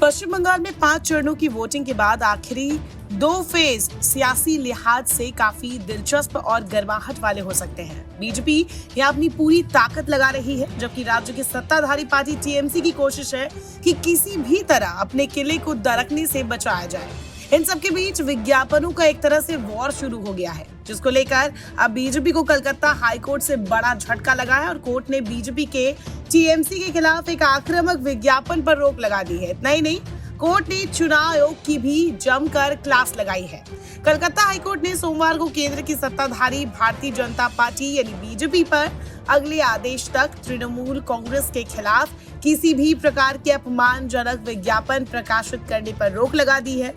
पश्चिम बंगाल में 5 चरणों की वोटिंग के बाद आखिरी 2 फेज सियासी लिहाज से काफी दिलचस्प और गर्माहट वाले हो सकते हैं। बीजेपी यहाँ अपनी पूरी ताकत लगा रही है, जबकि राज्य की सत्ताधारी पार्टी टीएमसी की कोशिश है कि किसी भी तरह अपने किले को दरकने से बचाया जाए। इन सबके बीच विज्ञापनों का एक तरह से वॉर शुरू हो गया है, जिसको लेकर अब बीजेपी को कलकत्ता हाईकोर्ट से बड़ा झटका लगा है और कोर्ट ने बीजेपी के टीएमसी के खिलाफ एक आक्रामक विज्ञापन पर रोक लगा दी है। इतना ही नहीं, कोर्ट ने चुनाव आयोग की भी जमकर क्लास लगाई है। कलकत्ता हाईकोर्ट ने सोमवार को केंद्र की सत्ताधारी भारतीय जनता पार्टी यानी बीजेपी पर अगले आदेश तक तृणमूल कांग्रेस के खिलाफ किसी भी प्रकार के अपमानजनक विज्ञापन प्रकाशित करने पर रोक लगा दी है।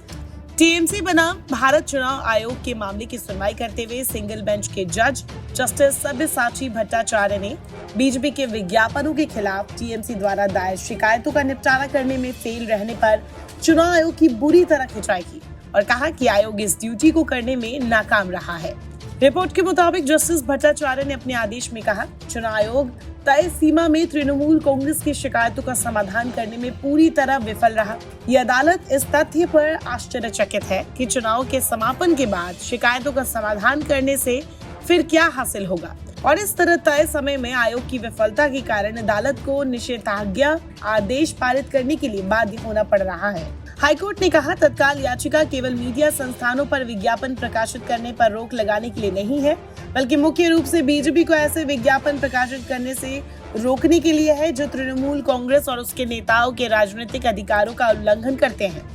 टीएमसी बनाम भारत चुनाव आयोग के मामले की सुनवाई करते हुए सिंगल बेंच के जज जस्टिस सब्यसाची भट्टाचार्य ने बीजेपी के विज्ञापनों के खिलाफ टीएमसी द्वारा दायर शिकायतों का निपटारा करने में फेल रहने पर चुनाव आयोग की बुरी तरह खिंचाई की और कहा कि आयोग इस ड्यूटी को करने में नाकाम रहा है। रिपोर्ट के मुताबिक जस्टिस भट्टाचार्य ने अपने आदेश में कहा, चुनाव आयोग तय सीमा में तृणमूल कांग्रेस की शिकायतों का समाधान करने में पूरी तरह विफल रहा। ये अदालत इस तथ्य पर आश्चर्यचकित है कि चुनाव के समापन के बाद शिकायतों का समाधान करने से फिर क्या हासिल होगा और इस तरह तय समय में आयोग की विफलता के कारण अदालत को निषेधाज्ञा आदेश पारित करने के लिए बाध्य होना पड़ रहा है। हाईकोर्ट ने कहा, तत्काल याचिका केवल मीडिया संस्थानों पर विज्ञापन प्रकाशित करने पर रोक लगाने के लिए नहीं है, बल्कि मुख्य रूप से बीजेपी को ऐसे विज्ञापन प्रकाशित करने से रोकने के लिए है जो तृणमूल कांग्रेस और उसके नेताओं के राजनीतिक अधिकारों का उल्लंघन करते हैं।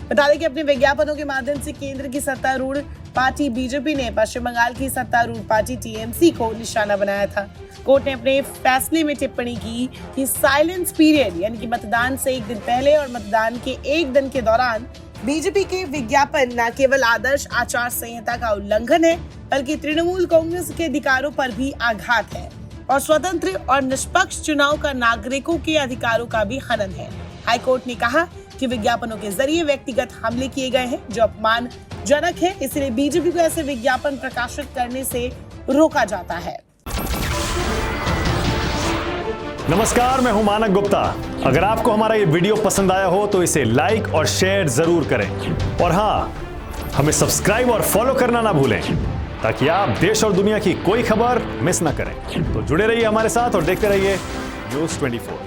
बता दें कि अपने विज्ञापनों के माध्यम से केंद्र की सत्तारूढ़ पार्टी बीजेपी ने पश्चिम बंगाल की सत्तारूढ़ पार्टी टीएमसी को निशाना बनाया था। कोर्ट ने अपने फैसले में टिप्पणी की कि साइलेंस पीरियड यानी कि मतदान से एक दिन पहले और मतदान के एक दिन के दौरान बीजेपी के विज्ञापन न केवल आदर्श आचार संहिता का उल्लंघन है, बल्कि तृणमूल कांग्रेस के अधिकारों पर भी आघात है और स्वतंत्र और निष्पक्ष चुनाव का नागरिकों के अधिकारों का भी हनन है। हाईकोर्ट ने कहा कि विज्ञापनों के जरिए व्यक्तिगत हमले किए गए हैं जो अपमानजनक है, इसलिए बीजेपी को ऐसे विज्ञापन प्रकाशित करने से रोका जाता है। नमस्कार, मैं हूं मानक गुप्ता। अगर आपको हमारा ये वीडियो पसंद आया हो तो इसे लाइक और शेयर जरूर करें और हाँ, हमें सब्सक्राइब और फॉलो करना ना भूलें ताकि आप देश और दुनिया की कोई खबर मिस ना करें। तो जुड़े रहिए हमारे साथ और देखते रहिए न्यूज़ 24।